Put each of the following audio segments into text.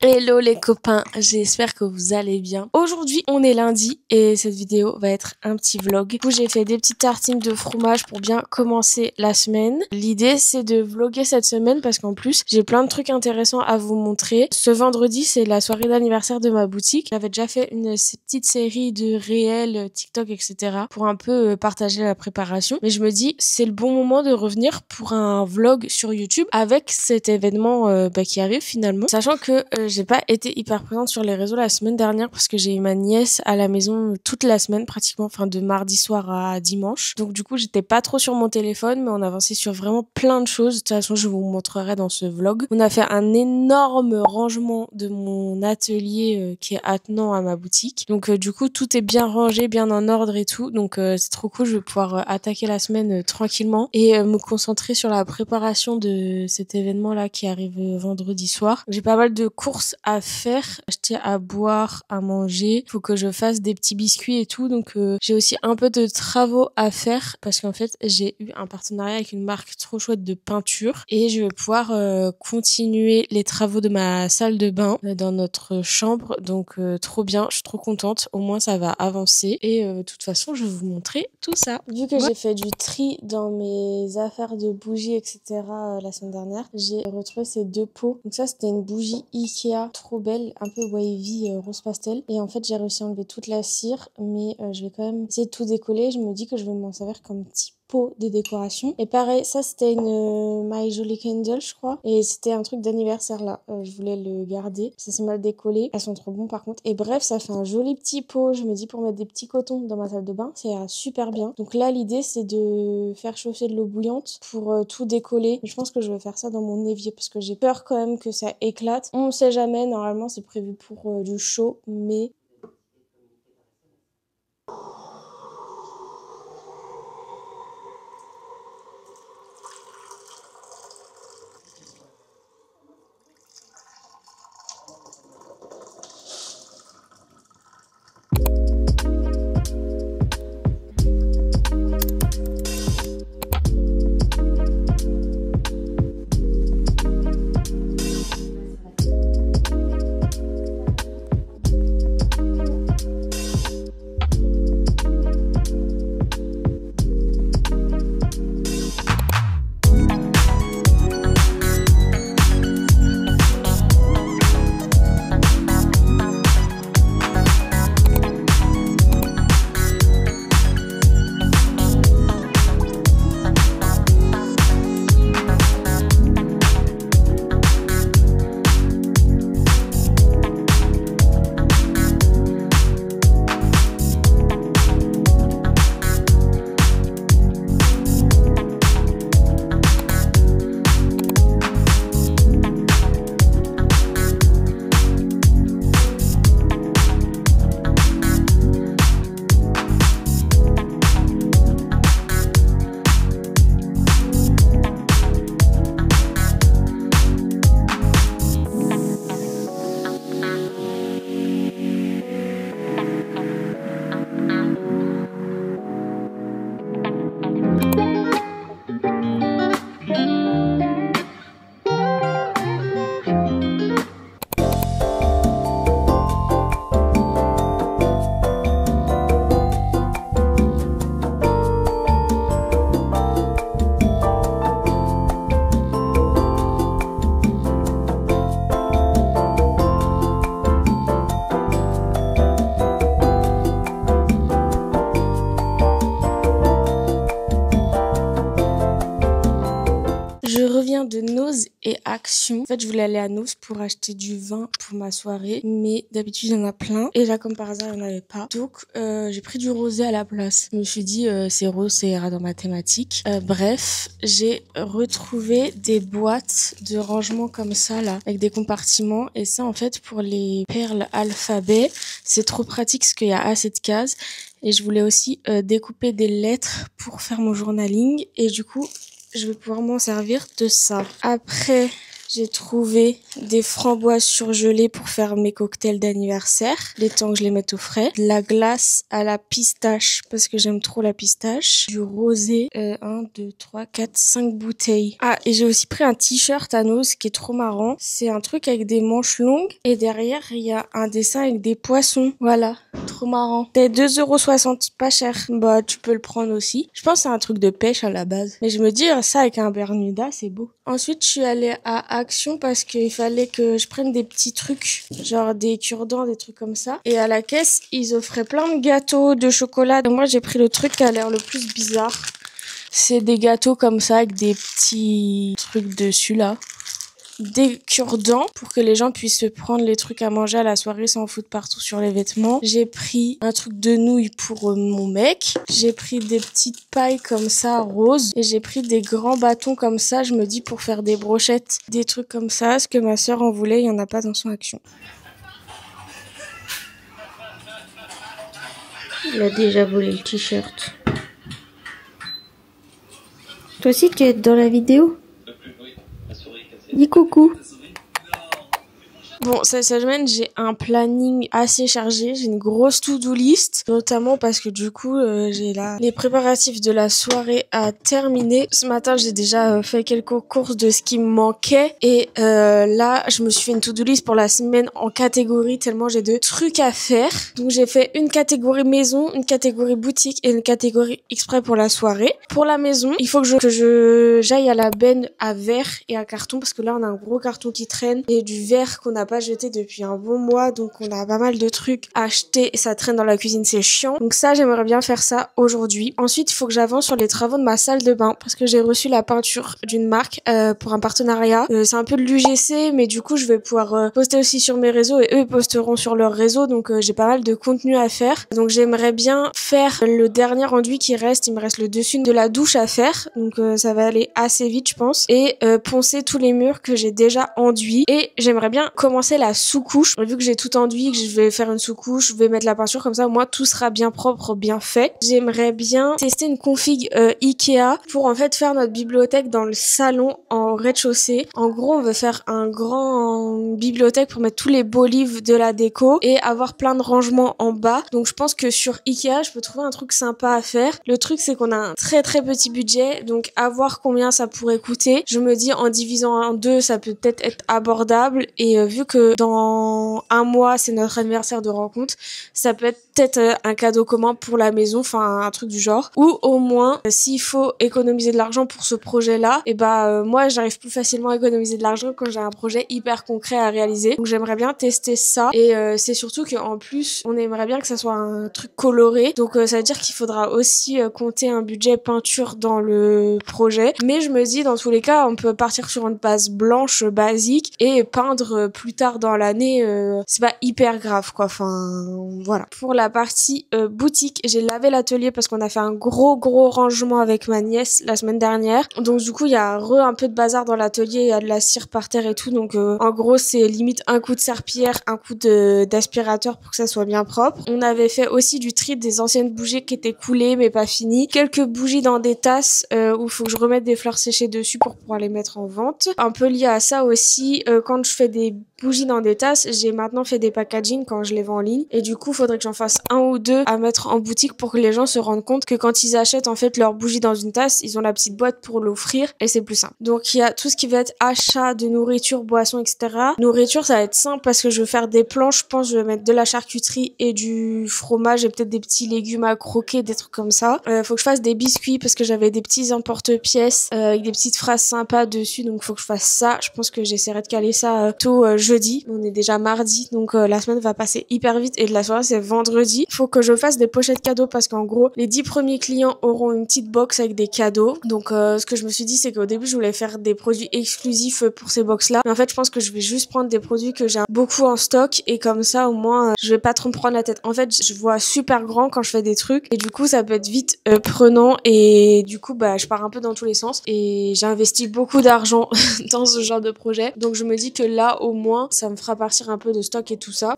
Hello les copains, j'espère que vous allez bien. Aujourd'hui, on est lundi et cette vidéo va être un petit vlog. Du coup, j'ai fait des petites tartines de fromage pour bien commencer la semaine. L'idée, c'est de vlogger cette semaine parce qu'en plus, j'ai plein de trucs intéressants à vous montrer. Ce vendredi, c'est la soirée d'anniversaire de ma boutique. J'avais déjà fait une petite série de réels, TikTok, etc. pour un peu partager la préparation. Mais je me dis, c'est le bon moment de revenir pour un vlog sur YouTube avec cet événement qui arrive finalement. Sachant que j'ai pas été hyper présente sur les réseaux la semaine dernière parce que j'ai eu ma nièce à la maison toute la semaine pratiquement, enfin de mardi soir à dimanche. Donc du coup, j'étais pas trop sur mon téléphone, mais on avançait sur vraiment plein de choses. De toute façon, je vous montrerai dans ce vlog. On a fait un énorme rangement de mon atelier qui est attenant à ma boutique. Donc du coup, tout est bien rangé, bien en ordre et tout. Donc c'est trop cool, je vais pouvoir attaquer la semaine tranquillement et me concentrer sur la préparation de cet événement-là qui arrive vendredi soir. J'ai pas mal de courses à faire, acheter à boire, à manger. Faut que je fasse des petits biscuits et tout. Donc j'ai aussi un peu de travaux à faire parce qu'en fait j'ai eu un partenariat avec une marque trop chouette de peinture et je vais pouvoir continuer les travaux de ma salle de bain dans notre chambre. Donc trop bien, je suis trop contente. Au moins ça va avancer et de toute façon je vais vous montrer tout ça. Vu que j'ai fait du tri dans mes affaires de bougies etc. La semaine dernière, j'ai retrouvé ces deux pots. Donc ça c'était une bougie Ikea trop belle, un peu wavy rose pastel, et en fait j'ai réussi à enlever toute la cire, mais je vais quand même essayer de tout décoller. Je me dis que je vais m'en servir comme petit pot de décoration. Et pareil, ça c'était une My Jolly Candle je crois, et c'était un truc d'anniversaire là, je voulais le garder, ça s'est mal décollé, elles sont trop bonnes par contre, et bref ça fait un joli petit pot. Je me dis pour mettre des petits cotons dans ma salle de bain, c'est super bien. Donc là l'idée c'est de faire chauffer de l'eau bouillante pour tout décoller. Je pense que je vais faire ça dans mon évier parce que j'ai peur quand même que ça éclate. On sait jamais, normalement c'est prévu pour du chaud, mais je reviens de Nose et Action. En fait, je voulais aller à Nose pour acheter du vin pour ma soirée, mais d'habitude, il y en a plein. Et là, comme par hasard, il n'y en avait pas. Donc, j'ai pris du rosé à la place. Je me suis dit, c'est rose, ça ira dans ma thématique. Bref, j'ai retrouvé des boîtes de rangement comme ça, là, avec des compartiments. Et ça, en fait, pour les perles alphabet, c'est trop pratique parce qu'il y a assez de cases. Et je voulais aussi découper des lettres pour faire mon journaling. Et du coup, je vais pouvoir m'en servir de ça. Après, J'ai trouvé des framboises surgelées pour faire mes cocktails d'anniversaire, les temps que je les mette au frais. De la glace à la pistache, parce que j'aime trop la pistache. Du rosé, 1, 2, 3, 4, 5 bouteilles. Ah, et j'ai aussi pris un t-shirt à Nose qui est trop marrant. C'est un truc avec des manches longues et derrière, il y a un dessin avec des poissons. Voilà, trop marrant. C'est 2,60 €, pas cher. Bah, tu peux le prendre aussi. Je pense que c'est un truc de pêche à la base. Mais je me dis, ça avec un Bermuda, c'est beau. Ensuite, je suis allée à Action parce qu'il fallait que je prenne des petits trucs, genre des cure-dents, des trucs comme ça. Et à la caisse, ils offraient plein de gâteaux de chocolat. Donc moi, j'ai pris le truc qui a l'air le plus bizarre. C'est des gâteaux comme ça avec des petits trucs dessus là. Des cure-dents pour que les gens puissent se prendre les trucs à manger à la soirée sans foutre partout sur les vêtements. J'ai pris un truc de nouilles pour mon mec. J'ai pris des petites pailles comme ça roses et j'ai pris des grands bâtons comme ça, je me dis pour faire des brochettes, des trucs comme ça, ce que ma sœur en voulait, il y en a pas dans son Action. Il a déjà volé le t-shirt. Toi aussi tu es dans la vidéo? Dis coucou. Bon, cette semaine, j'ai un planning assez chargé. J'ai une grosse to-do list, notamment parce que du coup, j'ai les préparatifs de la soirée à terminer. Ce matin, j'ai déjà fait quelques courses de ce qui me manquait. Et là, je me suis fait une to-do list pour la semaine en catégorie, tellement j'ai de trucs à faire. Donc, j'ai fait une catégorie maison, une catégorie boutique et une catégorie exprès pour la soirée. Pour la maison, il faut que j'aille à la benne à verre et à carton, parce que là, on a un gros carton qui traîne et du verre qu'on n'a pas jeté depuis un bon mois, donc on a pas mal de trucs à acheter et ça traîne dans la cuisine, c'est chiant. Donc ça, j'aimerais bien faire ça aujourd'hui. Ensuite, il faut que j'avance sur les travaux de ma salle de bain parce que j'ai reçu la peinture d'une marque pour un partenariat. C'est un peu de l'UGC, mais du coup, je vais pouvoir poster aussi sur mes réseaux et eux ils posteront sur leurs réseaux, donc j'ai pas mal de contenu à faire. Donc j'aimerais bien faire le dernier enduit qui reste. Il me reste le dessus de la douche à faire, donc ça va aller assez vite, je pense, et poncer tous les murs que j'ai déjà enduits. Et j'aimerais bien commencer la sous-couche. Vu que j'ai tout enduit, que je vais faire une sous-couche, je vais mettre la peinture comme ça, au moins tout sera bien propre, bien fait. J'aimerais bien tester une config Ikea pour en fait faire notre bibliothèque dans le salon en rez-de-chaussée. En gros, on veut faire un grand bibliothèque pour mettre tous les beaux livres de la déco et avoir plein de rangements en bas. Donc je pense que sur Ikea, je peux trouver un truc sympa à faire. Le truc, c'est qu'on a un très très petit budget, donc à voir combien ça pourrait coûter. Je me dis en divisant en deux, ça peut peut-être être abordable, et vu que dans un mois c'est notre anniversaire de rencontre, ça peut être peut-être un cadeau commun pour la maison, enfin un truc du genre, ou au moins s'il faut économiser de l'argent pour ce projet-là, et moi j'arrive plus facilement à économiser de l'argent quand j'ai un projet hyper concret à réaliser. Donc j'aimerais bien tester ça, et c'est surtout qu'en plus on aimerait bien que ça soit un truc coloré, donc ça veut dire qu'il faudra aussi compter un budget peinture dans le projet. Mais je me dis dans tous les cas on peut partir sur une base blanche basique et peindre plus tard dans l'année, c'est pas hyper grave quoi, enfin voilà. Pour la partie boutique, j'ai lavé l'atelier parce qu'on a fait un gros rangement avec ma nièce la semaine dernière, donc du coup il y a un peu de bazar dans l'atelier, il y a de la cire par terre et tout, donc en gros c'est limite un coup de serpillière, un coup d'aspirateur pour que ça soit bien propre. On avait fait aussi du tri des anciennes bougies qui étaient coulées mais pas finies, quelques bougies dans des tasses où il faut que je remette des fleurs séchées dessus pour pouvoir les mettre en vente. Un peu lié à ça aussi, quand je fais des bougies dans des tasses, j'ai maintenant fait des packaging quand je les vends en ligne, et du coup faudrait que j'en fasse un ou deux à mettre en boutique pour que les gens se rendent compte que quand ils achètent en fait leur bougie dans une tasse, ils ont la petite boîte pour l'offrir et c'est plus simple. Donc il y a tout ce qui va être achat de nourriture, boissons, etc. Nourriture, ça va être simple parce que je veux faire des planches, je pense que je vais mettre de la charcuterie et du fromage et peut-être des petits légumes à croquer, des trucs comme ça. Faut que je fasse des biscuits parce que j'avais des petits emporte-pièces avec des petites phrases sympas dessus, donc faut que je fasse ça. Je pense que j'essaierai de caler ça tôt jeudi. On est déjà mardi, donc la semaine va passer hyper vite et de la soirée c'est vendredi. Faut que je fasse des pochettes cadeaux parce qu'en gros les 10 premiers clients auront une petite box avec des cadeaux. Donc ce que je me suis dit, c'est qu'au début je voulais faire des produits exclusifs pour ces box là, mais en fait je pense que je vais juste prendre des produits que j'ai beaucoup en stock, et comme ça au moins je vais pas trop me prendre la tête. En fait je vois super grand quand je fais des trucs et du coup ça peut être vite prenant, et du coup je pars un peu dans tous les sens et j'ai investi beaucoup d'argent dans ce genre de projet, donc je me dis que là au moins ça me fera partir un peu de stock et tout ça.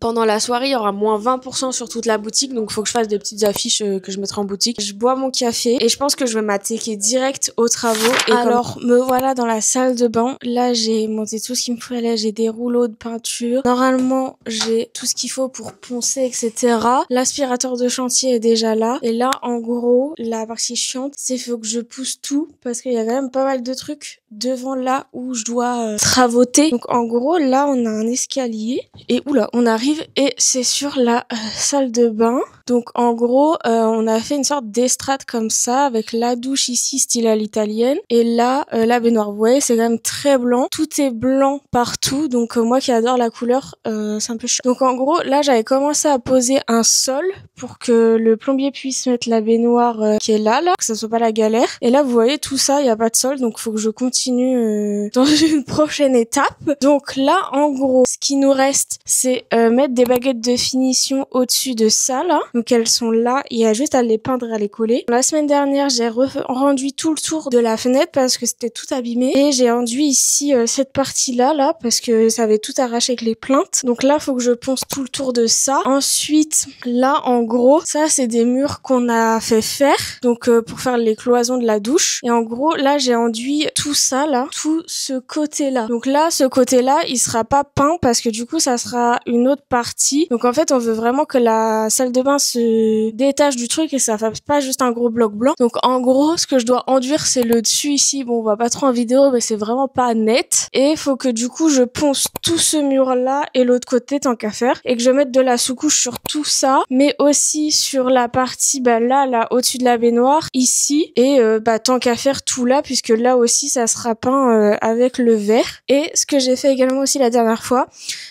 Pendant la soirée, il y aura moins 20% sur toute la boutique, donc faut que je fasse des petites affiches que je mettrai en boutique. Je bois mon café et je pense que je vais m'attaquer direct aux travaux. Et alors, me voilà dans la salle de bain. Là, j'ai monté tout ce qu'il me fallait. J'ai des rouleaux de peinture. Normalement, j'ai tout ce qu'il faut pour poncer, etc. L'aspirateur de chantier est déjà là. Et là, en gros, la partie chiante, c'est faut que je pousse tout parce qu'il y a quand même pas mal de trucs devant là où je dois travauter. Donc en gros, là, on a un escalier et oula, on arrive et c'est sur la salle de bain. Donc en gros, on a fait une sorte d'estrade comme ça avec la douche ici style à l'italienne et là la baignoire. Vous voyez, c'est quand même très blanc. Tout est blanc partout. Donc moi qui adore la couleur, c'est un peu chiant. Donc en gros, là j'avais commencé à poser un sol pour que le plombier puisse mettre la baignoire qui est là, que ça soit pas la galère. Et là vous voyez tout ça, il y a pas de sol, donc faut que je continue dans une prochaine étape. Donc là en gros, ce qui nous reste, c'est mettre des baguettes de finition au-dessus de ça là. Donc elles sont là, il y a juste à les peindre et à les coller. La semaine dernière, j'ai rendu tout le tour de la fenêtre parce que c'était tout abîmé et j'ai enduit ici cette partie-là là parce que ça avait tout arraché avec les plaintes. Donc là, faut que je ponce tout le tour de ça. Ensuite, là en gros, ça c'est des murs qu'on a fait faire donc pour faire les cloisons de la douche. Et en gros, là j'ai enduit tout ça là, tout ce côté-là. Donc là, ce côté-là, il sera pas peint parce que du coup, ça sera une autre partie. Donc en fait, on veut vraiment que la salle de bain se détache du truc et ça fasse pas juste un gros bloc blanc. Donc en gros, ce que je dois enduire, c'est le dessus ici. Bon, on voit pas trop en vidéo, mais c'est vraiment pas net. Et il faut que du coup, je ponce tout ce mur-là et l'autre côté, tant qu'à faire. Et que je mette de la sous-couche sur tout ça, mais aussi sur la partie, là, au-dessus de la baignoire, ici. Et tant qu'à faire tout là, puisque là aussi, ça sera peint avec le vert. Et ce que j'ai fait également aussi la dernière fois,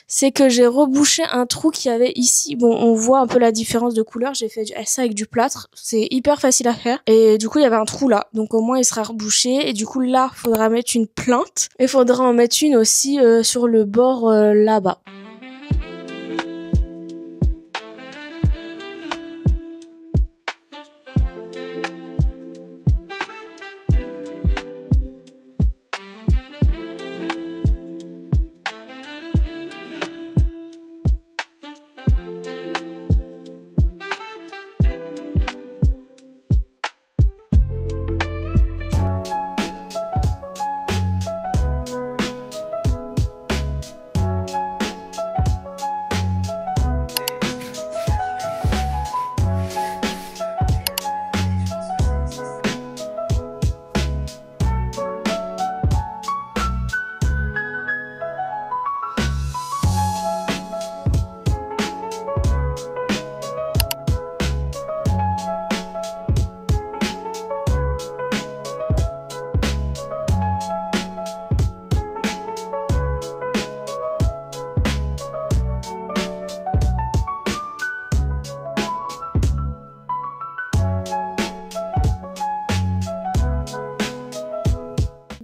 c'est que j'ai rebouché un trou qu'il y avait ici. Bon, on voit un peu la différence de couleur. J'ai fait ça avec du plâtre. C'est hyper facile à faire. Et du coup, il y avait un trou là. Donc au moins, il sera rebouché. Et du coup, là, faudra mettre une plinthe. Et faudra en mettre une aussi sur le bord là-bas.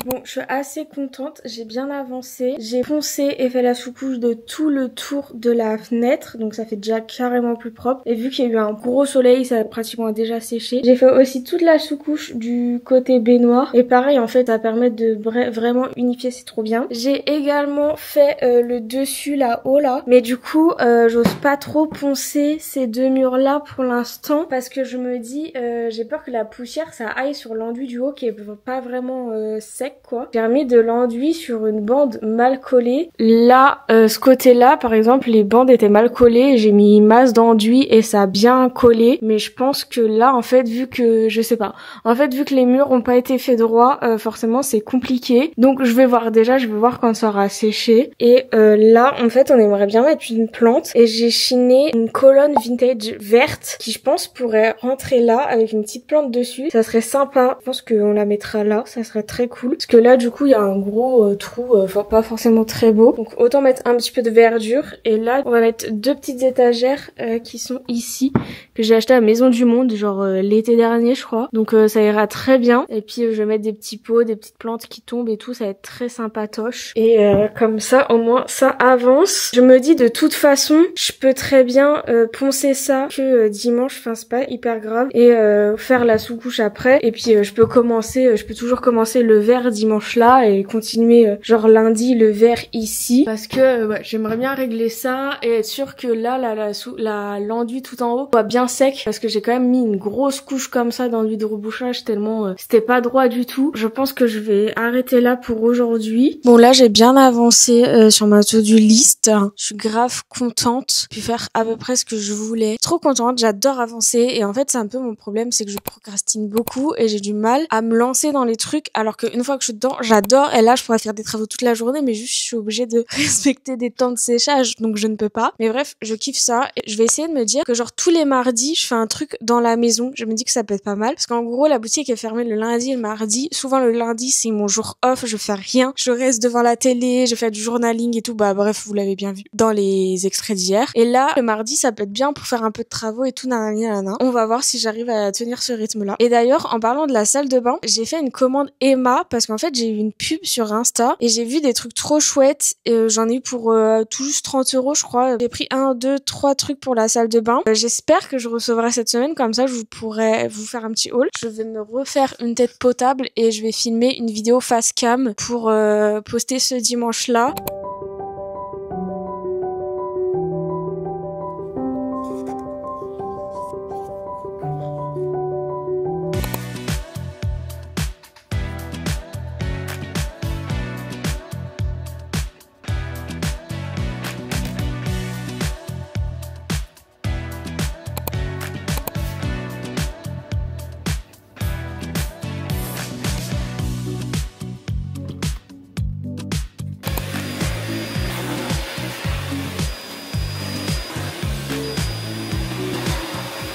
Bon, je suis assez contente, j'ai bien avancé. J'ai poncé et fait la sous-couche de tout le tour de la fenêtre, donc ça fait déjà carrément plus propre. Et vu qu'il y a eu un gros soleil, ça a pratiquement déjà séché. J'ai fait aussi toute la sous-couche du côté baignoire. Et pareil, en fait, ça permet de vraiment unifier, c'est trop bien. J'ai également fait le dessus là-haut là. Mais du coup, j'ose pas trop poncer ces deux murs-là pour l'instant. Parce que je me dis, j'ai peur que la poussière, ça aille sur l'enduit du haut qui est pas vraiment sec. J'ai remis de l'enduit sur une bande mal collée. Là, ce côté-là, par exemple, les bandes étaient mal collées. J'ai mis une masse d'enduit et ça a bien collé. Mais je pense que là, en fait, vu que, je sais pas. En fait, vu que les murs ont pas été faits droit, forcément, c'est compliqué. Donc, je vais voir quand ça aura séché. Et là, en fait, on aimerait bien mettre une plante. Et j'ai chiné une colonne vintage verte qui, je pense, pourrait rentrer là avec une petite plante dessus. Ça serait sympa. Je pense qu'on la mettra là. Ça serait très cool. Parce que là, du coup, il y a un gros trou, pas forcément très beau. Donc, autant mettre un petit peu de verdure. Et là, on va mettre deux petites étagères qui sont ici, que j'ai acheté à Maison du Monde, genre l'été dernier, je crois. Donc, ça ira très bien. Et puis, je vais mettre des petits pots, des petites plantes qui tombent et tout. Ça va être très sympatoche. Et comme ça, au moins, ça avance. Je me dis, de toute façon, je peux très bien poncer ça que dimanche. Enfin, c'est pas hyper grave. Et faire la sous-couche après. Et puis, je peux toujours commencer le vert dimanche dimanche là et continuer genre lundi le vert ici parce que ouais, j'aimerais bien régler ça et être sûr que là l'enduit tout en haut soit bien sec parce que j'ai quand même mis une grosse couche comme ça d'enduit de rebouchage tellement c'était pas droit du tout. Je pense que je vais arrêter là pour aujourd'hui. Bon là j'ai bien avancé sur ma to-do list. Je suis grave contente. Puis faire à peu près ce que je voulais. Trop contente, j'adore avancer et en fait c'est un peu mon problème, c'est que je procrastine beaucoup et j'ai du mal à me lancer dans les trucs alors qu'une fois que je suis dedans, j'adore et là je pourrais faire des travaux toute la journée mais juste je suis obligée de respecter des temps de séchage donc je ne peux pas. Mais bref, je kiffe ça et je vais essayer de me dire que genre tous les mardis, je fais un truc dans la maison. Je me dis que ça peut être pas mal parce qu'en gros la boutique est fermée le lundi et le mardi. Souvent le lundi c'est mon jour off, je fais rien. Je reste devant la télé, je fais du journaling et tout. Bah bref, vous l'avez bien vu dans les extraits d'hier. Et là, le mardi ça peut être bien pour faire un peu de travaux et tout nanana. On va voir si j'arrive à tenir ce rythme-là. Et d'ailleurs, en parlant de la salle de bain, j'ai fait une commande Emma parce qu'en fait j'ai eu une pub sur Insta et j'ai vu des trucs trop chouettes. J'en ai eu pour tout juste 30 € je crois. J'ai pris 1, 2, 3 trucs pour la salle de bain. J'espère que je recevrai cette semaine, comme ça je pourrai vous faire un petit haul. Je vais me refaire une tête potable et je vais filmer une vidéo face cam pour poster ce dimanche-là.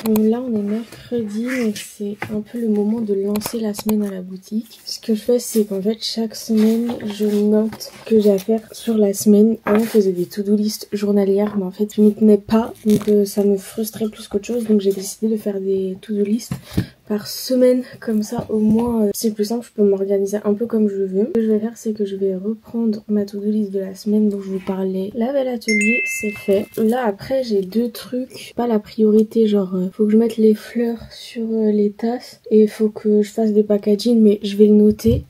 Donc là on est mercredi, donc c'est un peu le moment de lancer la semaine à la boutique. Ce que je fais c'est qu'en fait chaque semaine je note ce que j'ai à faire sur la semaine. Avant je faisais des to-do list journalières mais en fait je m'y tenais pas, donc ça me frustrait plus qu'autre chose, donc j'ai décidé de faire des to-do list par semaine, comme ça au moins c'est plus simple, je peux m'organiser un peu comme je veux. Ce que je vais faire c'est que je vais reprendre ma to-do list de la semaine dont je vous parlais. La belle atelier c'est fait. Là après j'ai deux trucs, pas la priorité, genre faut que je mette les fleurs sur les tasses et faut que je fasse des packaging mais je vais le noter.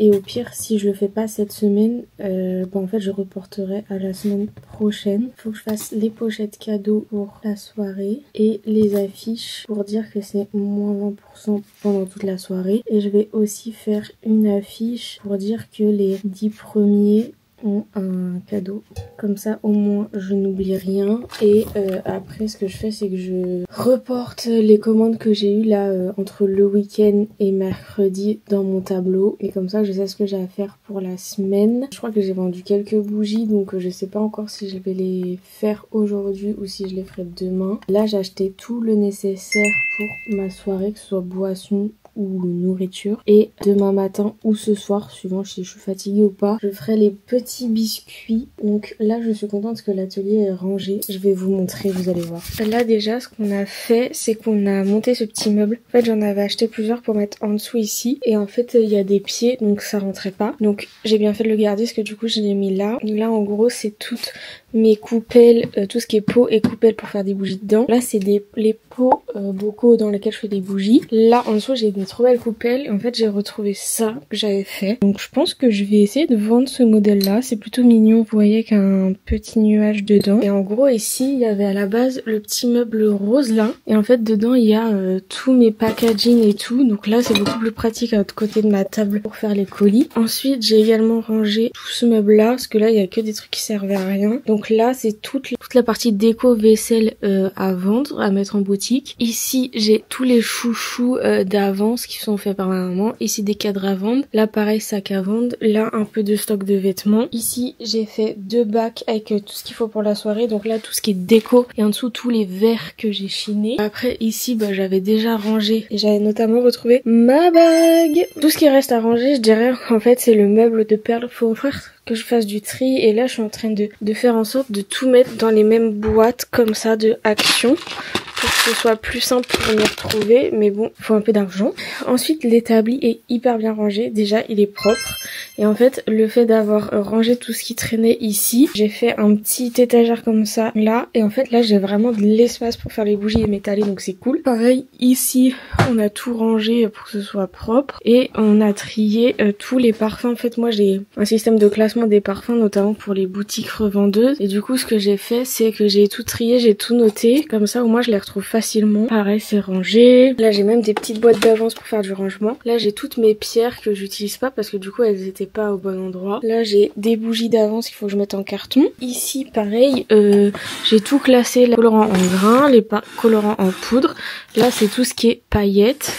Et au pire, si je le fais pas cette semaine, en fait je reporterai à la semaine prochaine. Faut que je fasse les pochettes cadeaux pour la soirée et les affiches pour dire que c'est moins 20% pendant toute la soirée. Et je vais aussi faire une affiche pour dire que les 10 premiers ont un cadeau, comme ça au moins je n'oublie rien. Et après ce que je fais c'est que je reporte les commandes que j'ai eues là entre le week-end et mercredi dans mon tableau et comme ça je sais ce que j'ai à faire pour la semaine. Je crois que j'ai vendu quelques bougies donc je sais pas encore si je vais les faire aujourd'hui ou si je les ferai demain. Là j'ai acheté tout le nécessaire pour ma soirée, que ce soit boisson ou nourriture, et demain matin ou ce soir suivant si je suis fatiguée ou pas, je ferai les petits biscuits. Donc là je suis contente que l'atelier est rangé, je vais vous montrer, vous allez voir. Là déjà ce qu'on a fait c'est qu'on a monté ce petit meuble. En fait j'en avais acheté plusieurs pour mettre en dessous ici et en fait il y a des pieds donc ça rentrait pas, donc j'ai bien fait de le garder parce que du coup je l'ai mis là. Là en gros c'est toutes mes coupelles, tout ce qui est pots et coupelles pour faire des bougies dedans. Là c'est les pots bocaux dans lesquels je fais des bougies. Là en dessous j'ai des trop belles coupelles et en fait j'ai retrouvé ça que j'avais fait. Donc je pense que je vais essayer de vendre ce modèle là, c'est plutôt mignon, vous voyez qu'un petit nuage dedans. Et en gros ici il y avait à la base le petit meuble rose là et en fait dedans il y a tous mes packaging et tout, donc là c'est beaucoup plus pratique à l'autre côté de ma table pour faire les colis. Ensuite j'ai également rangé tout ce meuble là parce que là il y a que des trucs qui servaient à rien. Donc là c'est toute la partie déco vaisselle à vendre, à mettre en boutique. Ici j'ai tous les chouchous d'avance qui sont faits par ma maman. Ici des cadres à vendre. Là pareil sac à vendre. Là un peu de stock de vêtements. Ici j'ai fait 2 bacs avec tout ce qu'il faut pour la soirée. Donc là tout ce qui est déco et en dessous tous les verres que j'ai chinés. Après ici j'avais déjà rangé et j'avais notamment retrouvé ma bague. Tout ce qui reste à ranger je dirais en fait c'est le meuble de perles. Faut faire que je fasse du tri et là je suis en train de faire en sorte de tout mettre dans les mêmes boîtes comme ça de Action. pour que ce soit plus simple pour m'y retrouver, mais bon, faut un peu d'argent. Ensuite, l'établi est hyper bien rangé. Déjà, il est propre. Et en fait, le fait d'avoir rangé tout ce qui traînait ici, j'ai fait un petit étagère comme ça là. Et en fait, là, j'ai vraiment de l'espace pour faire les bougies émétalées, donc c'est cool. Pareil, ici, on a tout rangé pour que ce soit propre. Et on a trié tous les parfums. En fait, moi, j'ai un système de classement des parfums, notamment pour les boutiques revendeuses. Et du coup, ce que j'ai fait, c'est que j'ai tout trié, j'ai tout noté. Comme ça, au moins, je les retrouve facilement. Pareil, c'est rangé. Là, j'ai même des petites boîtes d'avance pour faire du rangement. Là, j'ai toutes mes pierres que j'utilise pas parce que du coup, elles étaient pas au bon endroit. Là, j'ai des bougies d'avance qu'il faut que je mette en carton. Ici, pareil, j'ai tout classé. Les colorants en grains, les colorants en poudre. Là, c'est tout ce qui est paillettes.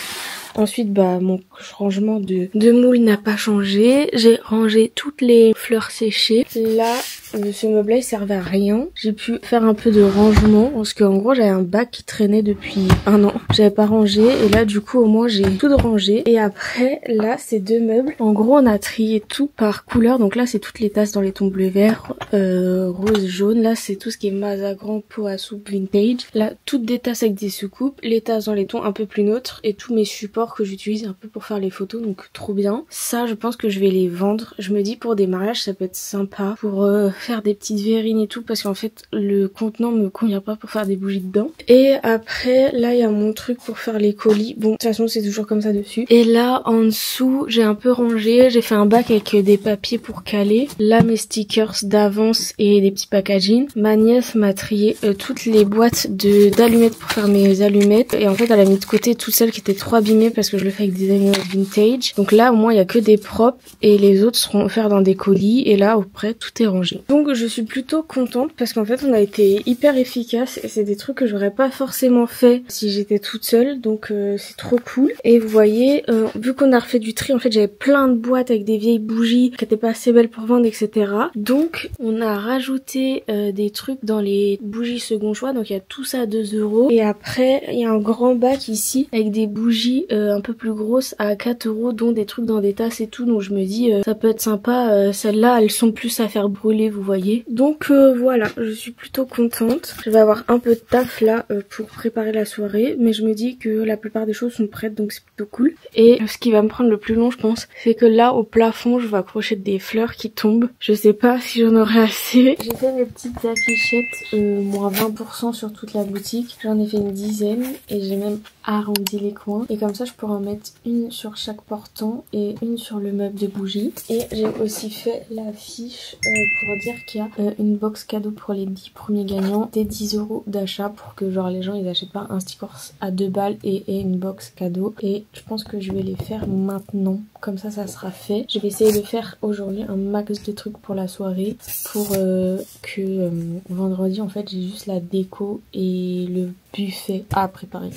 Ensuite, bah, mon rangement de moule n'a pas changé. J'ai rangé toutes les fleurs séchées. Là, ce meuble-là, il servait à rien. J'ai pu faire un peu de rangement parce qu'en gros, j'avais un bac qui traînait depuis un an. J'avais pas rangé et là, du coup, au moins, j'ai tout rangé. Et après, là, ces deux meubles. En gros, on a trié tout par couleur. Donc là, c'est toutes les tasses dans les tons bleu vert, rose, jaune. Là, c'est tout ce qui est Mazagran, pot à soupe, vintage. Là, toutes des tasses avec des soucoupes. Les tasses dans les tons un peu plus neutres et tous mes supports que j'utilise un peu pour faire les photos, donc trop bien. Ça, je pense que je vais les vendre. Je me dis pour des mariages, ça peut être sympa pour faire des petites verrines et tout, parce qu'en fait, le contenant me convient pas pour faire des bougies dedans. Et après, là, il y a mon truc pour faire les colis. Bon, de toute façon, c'est toujours comme ça dessus. Et là, en dessous, j'ai un peu rangé. J'ai fait un bac avec des papiers pour caler. Là, mes stickers d'avance et des petits packaging. Ma nièce m'a trié toutes les boîtes d'allumettes pour faire mes allumettes. Et en fait, elle a mis de côté toutes celles qui étaient trop abîmées parce que je le fais avec des allumettes vintage. Donc là, au moins, il y a que des propres et les autres seront offerts dans des colis. Et là, après, tout est rangé. Donc, je suis plutôt contente parce qu'en fait, on a été hyper efficace et c'est des trucs que j'aurais pas forcément fait si j'étais toute seule. Donc, c'est trop cool. Et vous voyez, vu qu'on a refait du tri, en fait, j'avais plein de boîtes avec des vieilles bougies qui étaient pas assez belles pour vendre, etc. Donc, on a rajouté des trucs dans les bougies second choix. Donc, il y a tout ça à 2 €. Et après, il y a un grand bac ici avec des bougies un peu plus grosses à 4 €, dont des trucs dans des tasses et tout. Donc je me dis ça peut être sympa. Celles-là, elles sont plus à faire brûler, vous voyez. Donc voilà, je suis plutôt contente. Je vais avoir un peu de taf là pour préparer la soirée, mais je me dis que la plupart des choses sont prêtes, donc c'est plutôt cool. Et ce qui va me prendre le plus long, je pense, c'est que là au plafond, je vais accrocher des fleurs qui tombent. Je sais pas si j'en aurai assez. J'ai fait mes petites affichettes moins 20% sur toute la boutique. J'en ai fait une dizaine et j'ai même arrondi les coins. Et comme ça, je pourrais en mettre une sur chaque portant et une sur le meuble de bougies. Et j'ai aussi fait l'affiche pour dire qu'il y a une box cadeau pour les 10 premiers gagnants, des 10 € d'achat pour que genre les gens ils achètent pas un sticker à 2 balles et une box cadeau. Et je pense que je vais les faire maintenant. Comme ça sera fait. Je vais essayer de faire aujourd'hui un max de trucs pour la soirée pour que vendredi en fait j'ai juste la déco et le buffet à préparer.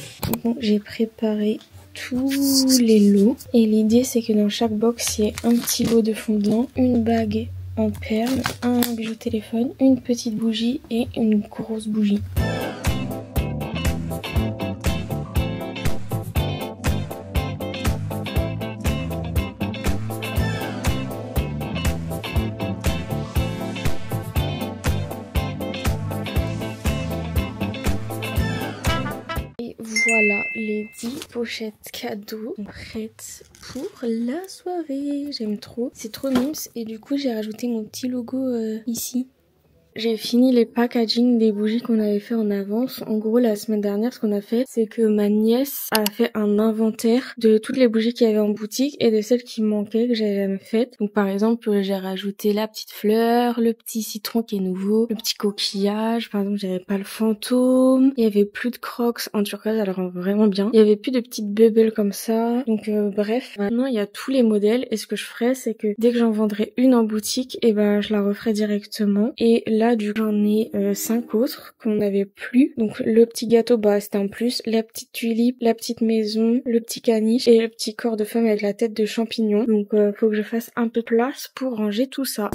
Bon, j'ai préparé tous les lots et l'idée c'est que dans chaque box il y ait un petit lot de fondant, une bague en perles, un bijou téléphone, une petite bougie et une grosse bougie. Voilà les 10 pochettes cadeaux prêtes pour la soirée. J'aime trop. C'est trop mimes et du coup j'ai rajouté mon petit logo ici. J'ai fini les packaging des bougies qu'on avait fait en avance. En gros, la semaine dernière, ce qu'on a fait, c'est que ma nièce a fait un inventaire de toutes les bougies qu'il y avait en boutique et de celles qui manquaient que j'avais jamais faites. Donc, par exemple, j'ai rajouté la petite fleur, le petit citron qui est nouveau, le petit coquillage. Par exemple, j'avais pas le fantôme. Il y avait plus de crocs en turquoise, elle rend vraiment bien. Il y avait plus de petites bubbles comme ça. Donc, bref. Maintenant, il y a tous les modèles et ce que je ferai, c'est que dès que j'en vendrai une en boutique, et ben, je la referai directement. Et là, du coup, j'en ai 5 autres qu'on n'avait plus. Donc le petit gâteau, bah c'était un plus. La petite tulipe, la petite maison, le petit caniche et le petit corps de femme avec la tête de champignon. Donc faut que je fasse un peu de place pour ranger tout ça.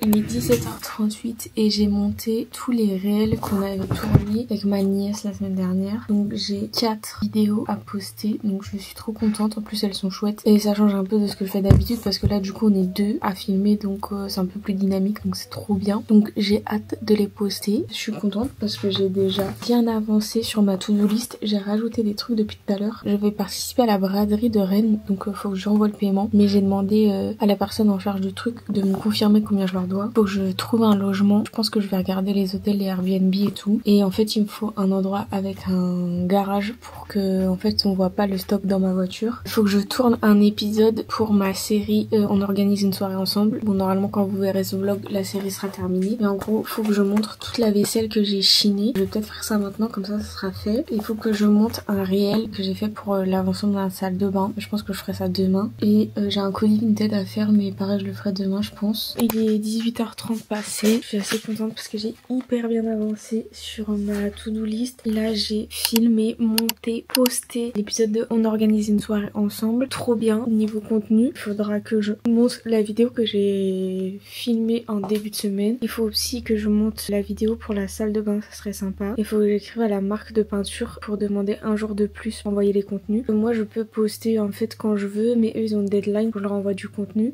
Il est 17h38 et j'ai monté tous les réels qu'on avait tournés avec ma nièce la semaine dernière. Donc j'ai 4 vidéos à poster, donc je suis trop contente. En plus elles sont chouettes et ça change un peu de ce que je fais d'habitude parce que là du coup on est 2 à filmer, donc c'est un peu plus dynamique, donc c'est trop bien. Donc j'ai hâte de les poster. Je suis contente parce que j'ai déjà bien avancé sur ma to-do list. J'ai rajouté des trucs depuis tout à l'heure. Je vais participer à la braderie de Rennes, donc faut que j'envoie le paiement. Mais j'ai demandé à la personne en charge du truc de me confirmer combien je leur dois. Faut que je trouve un logement. Je pense que je vais regarder les hôtels, les Airbnb et tout. Et en fait il me faut un endroit avec un garage pour que en fait on voit pas le stock dans ma voiture. Il faut que je tourne un épisode pour ma série On organise une soirée ensemble. Bon, normalement quand vous verrez ce vlog la série sera terminée. Mais en gros faut que je montre toute la vaisselle que j'ai chinée. Je vais peut-être faire ça maintenant, comme ça sera fait. Il faut que je monte un réel que j'ai fait pour l'avancement de la salle de bain. Je pense que je ferai ça demain. Et j'ai un colis Vinted à faire, mais pareil je le ferai demain je pense. Il est 18h30 passé. Je suis assez contente parce que j'ai hyper bien avancé sur ma to-do list. Là j'ai filmé, monté, posté l'épisode de On organise une soirée ensemble. Trop bien. Niveau contenu, il faudra que je monte la vidéo que j'ai filmée en début de semaine. Il faut aussi que je monte la vidéo pour la salle de bain, ça serait sympa. Il faut que j'écrive à la marque de peinture pour demander un jour de plus pour envoyer les contenus. Moi je peux poster en fait quand je veux, mais eux ils ont une deadline pour que je leur envoie du contenu.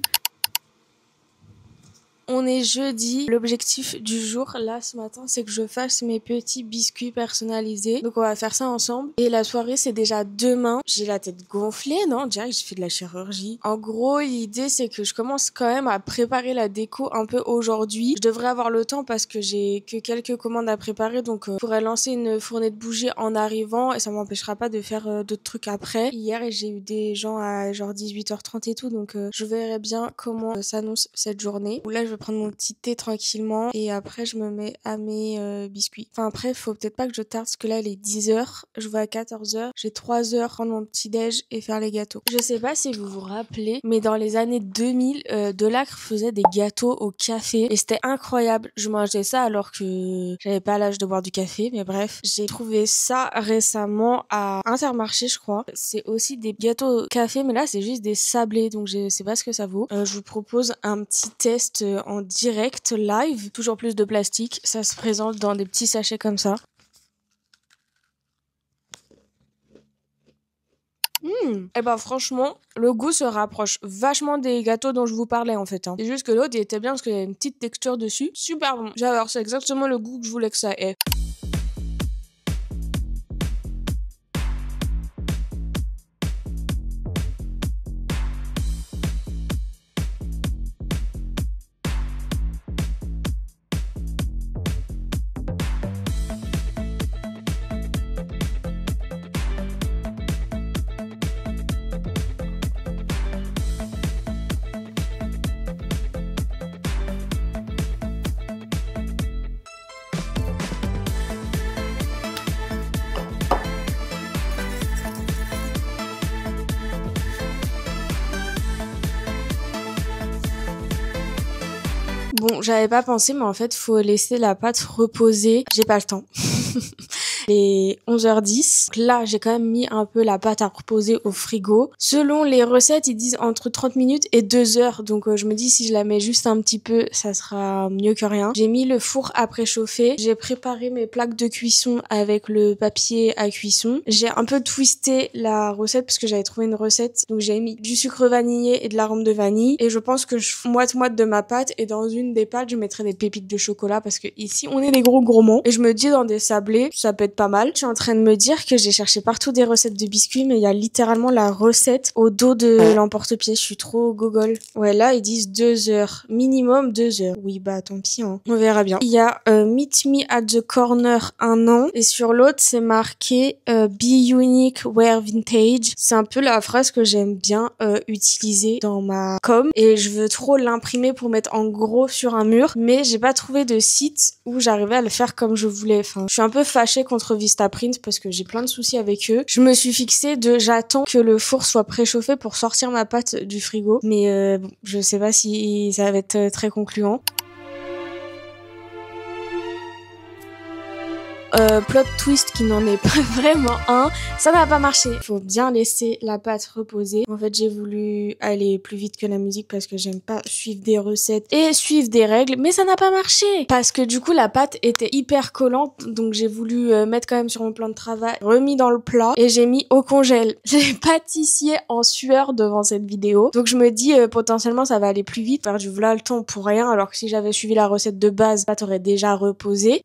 On est jeudi. L'objectif du jour, là, ce matin, c'est que je fasse mes petits biscuits personnalisés. Donc, on va faire ça ensemble. Et la soirée, c'est déjà demain. J'ai la tête gonflée, non? Direct, j'ai fait de la chirurgie. En gros, l'idée, c'est que je commence quand même à préparer la déco un peu aujourd'hui. Je devrais avoir le temps parce que j'ai que quelques commandes à préparer. Donc, je pourrais lancer une fournée de bougies en arrivant et ça m'empêchera pas de faire d'autres trucs après. Hier, j'ai eu des gens à genre 18h30 et tout. Donc, je verrai bien comment s'annonce cette journée. Où là, je vais prendre mon petit thé tranquillement et après je me mets à mes biscuits. Enfin après faut peut-être pas que je tarde parce que là il est 10h, je vais à 14h, j'ai 3 heures prendre mon petit déj et faire les gâteaux. Je sais pas si vous vous rappelez mais dans les années 2000 Delacre faisait des gâteaux au café et c'était incroyable. Je mangeais ça alors que j'avais pas l'âge de boire du café, mais bref, j'ai trouvé ça récemment à Intermarché je crois. C'est aussi des gâteaux au café mais là c'est juste des sablés donc je sais pas ce que ça vaut. Je vous propose un petit test en direct, live, toujours plus de plastique, ça se présente dans des petits sachets comme ça. Et ben franchement, le goût se rapproche vachement des gâteaux dont je vous parlais en fait. C'est juste que l'autre il était bien parce qu'il y a une petite texture dessus, super bon. J'adore, c'est exactement le goût que je voulais que ça ait. Bon, j'avais pas pensé, mais en fait, faut laisser la pâte reposer. J'ai pas le temps. Il est 11h10. Donc là, j'ai quand même mis un peu la pâte à reposer au frigo. Selon les recettes, ils disent entre 30 minutes et 2 heures. Donc je me dis si je la mets juste un petit peu, ça sera mieux que rien. J'ai mis le four à préchauffer. J'ai préparé mes plaques de cuisson avec le papier à cuisson. J'ai un peu twisté la recette parce que j'avais trouvé une recette. Donc j'ai mis du sucre vanillé et de l'arôme de vanille. Et je pense que je moite-moite de ma pâte. Et dans une des pâtes, je mettrai des pépites de chocolat parce que ici, on est des gros gourmands. Et je me dis dans des sablés, ça peut être pas mal. Je suis en train de me dire que j'ai cherché partout des recettes de biscuits, mais il y a littéralement la recette au dos de l'emporte-pièce. Je suis trop gogol. Ouais, là, ils disent 2 heures. Minimum 2 heures. Oui, bah, tant pis, hein. On verra bien. Il y a Meet Me at the Corner 1 an. Et sur l'autre, c'est marqué Be Unique, Wear Vintage. C'est un peu la phrase que j'aime bien utiliser dans ma com. Et je veux trop l'imprimer pour mettre en gros sur un mur. Mais j'ai pas trouvé de site où j'arrivais à le faire comme je voulais. Enfin, je suis un peu fâchée contre Vistaprint parce que j'ai plein de soucis avec eux. Je me suis fixée j'attends que le four soit préchauffé pour sortir ma pâte du frigo. Mais bon, je sais pas si ça va être très concluant. plot twist qui n'en est pas vraiment un, ça n'a pas marché. Faut bien laisser la pâte reposer. En fait, j'ai voulu aller plus vite que la musique parce que j'aime pas suivre des recettes et suivre des règles, mais ça n'a pas marché parce que du coup la pâte était hyper collante, donc j'ai voulu mettre quand même sur mon plan de travail, remis dans le plat et j'ai mis au congèle. J'ai pâtissier en sueur devant cette vidéo, donc je me dis potentiellement ça va aller plus vite, perdu voilà le temps pour rien, alors que si j'avais suivi la recette de base, la pâte aurait déjà reposé.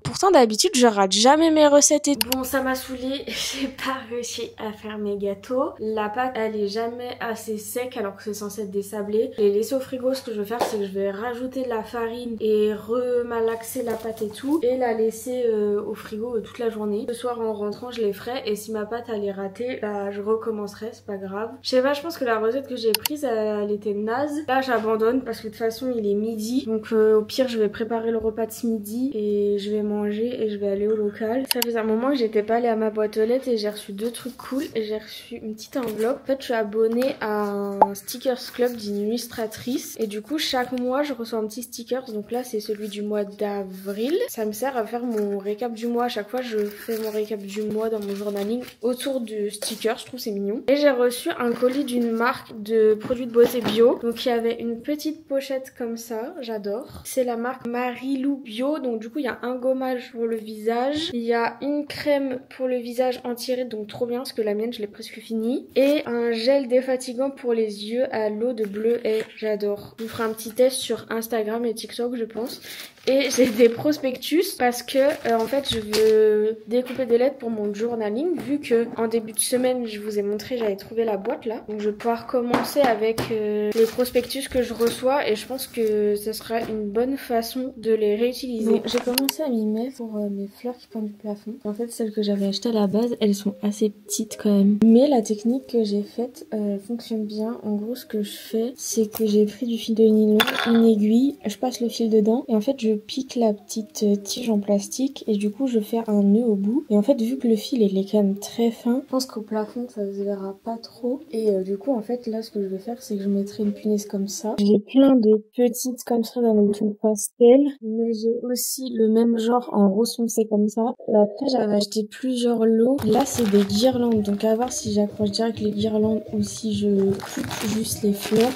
Pourtant d'habitude je rate jamais mes recettes et tout. Bon, ça m'a saoulée, j'ai pas réussi à faire mes gâteaux. La pâte elle est jamais assez sec alors que c'est censé être désablé. Je l'ai laissé au frigo, ce que je vais faire c'est que je vais rajouter de la farine et remalaxer la pâte et tout et la laisser au frigo toute la journée. Ce soir en rentrant je les ferai et si ma pâte elle est ratée, bah je recommencerai, c'est pas grave. Je sais pas, je pense que la recette que j'ai prise elle était naze. Là j'abandonne parce que de toute façon il est midi, donc au pire je vais préparer le repas de ce midi et je vais manger et je vais aller au local. Ça faisait un moment que j'étais pas allée à ma boîte aux lettres et j'ai reçu deux trucs cool. Et j'ai reçu une petite enveloppe. En fait, je suis abonnée à un stickers club d'une illustratrice et du coup chaque mois je reçois un petit stickers. Donc là c'est celui du mois d'avril. Ça me sert à faire mon récap du mois. À chaque fois je fais mon récap du mois dans mon journaling autour du sticker. Je trouve c'est mignon. Et j'ai reçu un colis d'une marque de produits de beauté bio. Donc il y avait une petite pochette comme ça. J'adore. C'est la marque Marilou Bio. Donc du coup il y a un gommage pour le visage, il y a une crème pour le visage anti-rides, donc trop bien parce que la mienne je l'ai presque finie, et un gel défatigant pour les yeux à l'eau de bleu et j'adore. Je vous ferai un petit test sur Instagram et TikTok je pense. Et j'ai des prospectus parce que en fait je veux découper des lettres pour mon journaling, vu que en début de semaine je vous ai montré j'avais trouvé la boîte là, donc je vais pouvoir commencer avec les prospectus que je reçois et je pense que ce sera une bonne façon de les réutiliser. Bon, j'ai commencé à m'y mettre pour mes fleurs qui pendent du plafond. En fait celles que j'avais achetées à la base elles sont assez petites quand même, mais la technique que j'ai faite fonctionne bien. En gros ce que je fais c'est que j'ai pris du fil de nylon, une aiguille, je passe le fil dedans et en fait je pique la petite tige en plastique et du coup je fais un nœud au bout et en fait vu que le fil il est quand même très fin, je pense qu'au plafond ça se verra pas trop et du coup en fait là ce que je vais faire c'est que je mettrai une punaise comme ça. J'ai plein de petites comme ça dans le ton pastel, mais j'ai aussi le même genre en rose foncé comme ça. Après j'avais acheté plusieurs lots, là c'est des guirlandes, donc à voir si j'accroche direct les guirlandes ou si je coupe juste les fleurs.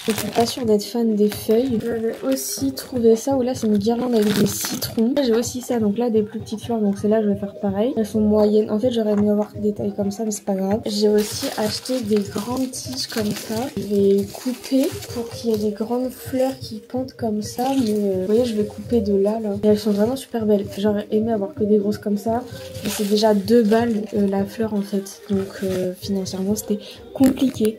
Je suis pas sûre d'être fan des feuilles. J'avais aussi trouvé ça où là c'est une guirlande avec des citrons. J'ai aussi ça, donc là des plus petites fleurs, donc celles-là je vais faire pareil. Elles sont moyennes. En fait j'aurais aimé avoir des tailles comme ça mais c'est pas grave. J'ai aussi acheté des grandes tiges comme ça. Je vais couper pour qu'il y ait des grandes fleurs qui pendent comme ça. Mais vous voyez je vais couper de là. Et elles sont vraiment super belles. J'aurais aimé avoir que des grosses comme ça. Mais c'est déjà 2 balles la fleur en fait. Donc financièrement c'était compliqué.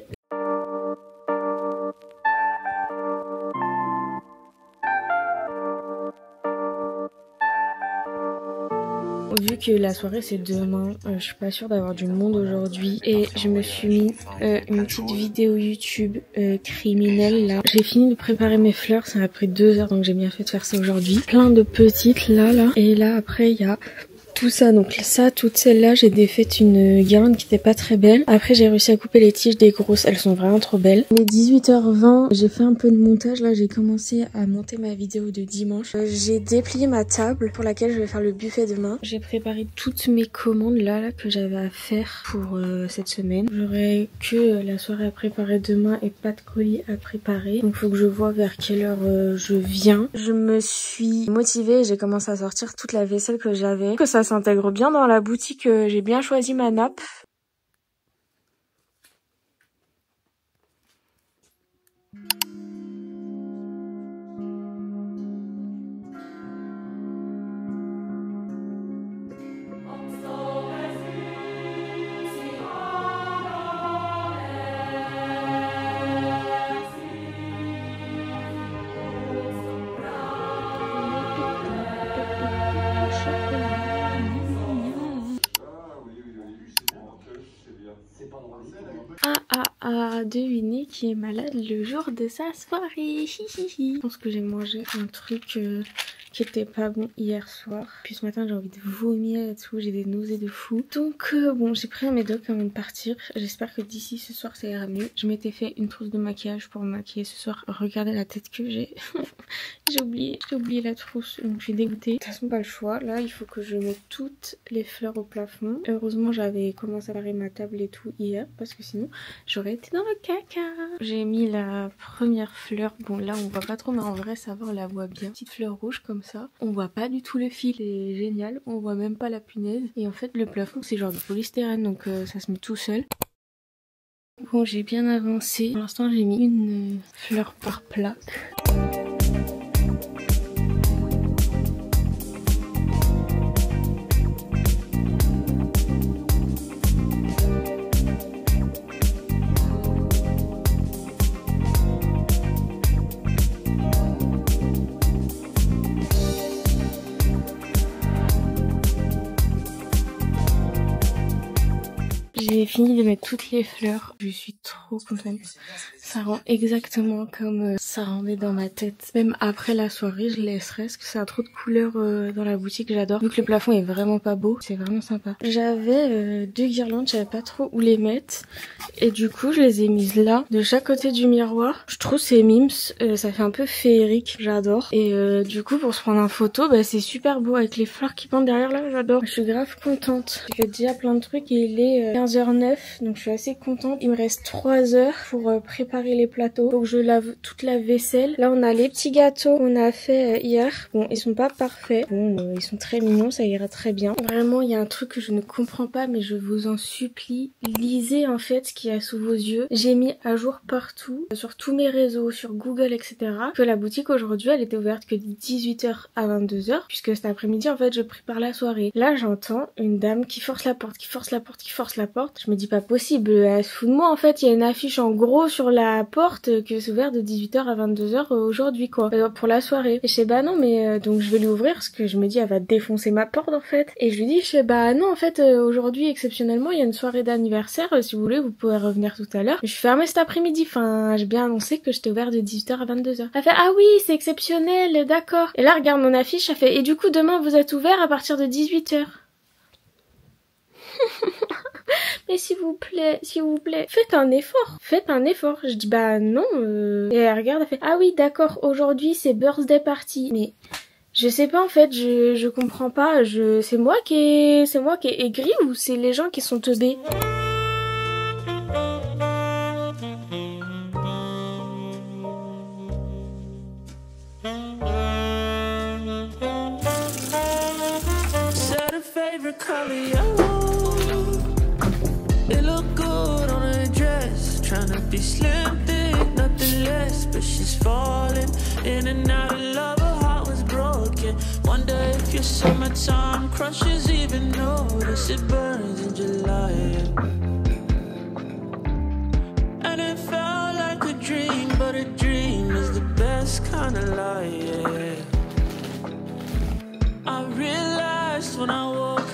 Vu que la soirée c'est demain, je suis pas sûre d'avoir du monde aujourd'hui et je me suis mis une petite vidéo YouTube criminelle là. J'ai fini de préparer mes fleurs, ça m'a pris 2 heures donc j'ai bien fait de faire ça aujourd'hui. Plein de petites là et là après il y a tout ça, donc ça, toutes celles-là, j'ai défait une guirlande qui était pas très belle. Après, j'ai réussi à couper les tiges des grosses, elles sont vraiment trop belles. Il est 18h20, j'ai fait un peu de montage, là j'ai commencé à monter ma vidéo de dimanche. J'ai déplié ma table pour laquelle je vais faire le buffet demain. J'ai préparé toutes mes commandes là que j'avais à faire pour cette semaine. J'aurai que la soirée à préparer demain et pas de colis à préparer. Donc faut que je vois vers quelle heure je viens. Je me suis motivée et j'ai commencé à sortir toute la vaisselle que j'avais. Que ça s'intègre bien dans la boutique, j'ai bien choisi ma nappe. Deviner qui est malade le jour de sa soirée. Je pense que j'ai mangé un truc qui était pas bon hier soir. Puis ce matin j'ai envie de vomir et tout, j'ai des nausées de fou. Donc bon, j'ai pris un médoc avant de partir. J'espère que d'ici ce soir ça ira mieux. Je m'étais fait une trousse de maquillage pour me maquiller ce soir. Regardez la tête que j'ai. J'ai oublié la trousse, donc je suis dégoûtée. De toute façon pas le choix. Là il faut que je mette toutes les fleurs au plafond. Heureusement j'avais commencé à préparer ma table et tout hier parce que sinon j'aurais été dans le caca. J'ai mis la première fleur. Bon là on voit pas trop mais en vrai ça va, on la voit bien. Petite fleur rouge comme ça. On voit pas du tout le fil, c'est génial. On voit même pas la punaise. Et en fait le plafond c'est genre de polystyrène donc ça se met tout seul. Bon j'ai bien avancé. Pour l'instant j'ai mis une fleur par plaque. J'ai fini de mettre toutes les fleurs. Je suis trop contente. Ça rend exactement comme ça rendait dans ma tête. Même après la soirée, je laisserai parce que ça a trop de couleurs dans la boutique. J'adore. Vu que le plafond est vraiment pas beau, c'est vraiment sympa. J'avais 2 guirlandes, je savais pas trop où les mettre. Et du coup, je les ai mises là, de chaque côté du miroir. Je trouve c'est mimes. Ça fait un peu féerique. J'adore. Et du coup, pour se prendre en photo, bah, c'est super beau avec les fleurs qui pendent derrière là. J'adore. Je suis grave contente. J'ai fait déjà plein de trucs et il est 15h09. Donc je suis assez contente. Il me reste 3 heures pour préparer les plateaux. Faut que je lave toute la vaisselle. Là, on a les petits gâteaux qu'on a fait hier. Bon, ils sont pas parfaits. Bon, ils sont très mignons. Ça ira très bien. Vraiment, il y a un truc que je ne comprends pas, mais je vous en supplie. Lisez en fait ce qu'il y a sous vos yeux. J'ai mis à jour partout, sur tous mes réseaux, sur Google, etc. Que la boutique aujourd'hui, elle était ouverte que de 18h à 22h. Puisque cet après-midi, en fait, je prépare la soirée. Là, j'entends une dame qui force la porte, qui force la porte, qui force la porte. Je me dis pas possible, elle se fout de moi en fait. Il y a une affiche en gros sur la porte que c'est ouvert de 18h à 22h aujourd'hui quoi, pour la soirée. Et je sais bah non mais donc je vais lui ouvrir parce que je me dis elle va défoncer ma porte en fait. Et je lui dis je sais bah non en fait aujourd'hui exceptionnellement il y a une soirée d'anniversaire, si vous voulez vous pouvez revenir tout à l'heure. Je suis fermée cet après-midi, enfin j'ai bien annoncé que j'étais ouvert de 18h à 22h. Elle fait ah oui c'est exceptionnel, d'accord. Et là regarde mon affiche, elle fait et du coup demain vous êtes ouvert à partir de 18h. Mais s'il vous plaît, faites un effort. Faites un effort. Je dis bah non. Et elle regarde, elle fait ah oui d'accord, aujourd'hui c'est birthday party. Mais je sais pas en fait, je comprends pas. C'est moi qui ai aigri ou c'est les gens qui sont teubés? It look good on her dress, trying to be slim, thick, nothing less. But she's falling in and out of love, her heart was broken. Wonder if your summertime crushes even notice it burns in July. And it felt like a dream, but a dream is the best kind of lie, yeah. I realized when I woke,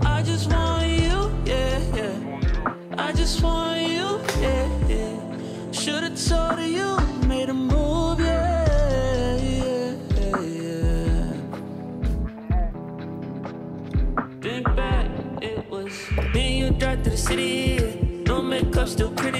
I just want you, yeah, yeah. I just want you, yeah, yeah. Should've told you, made a move, yeah, yeah, yeah. Think back, it was me, you drive to the city, no makeup, still pretty.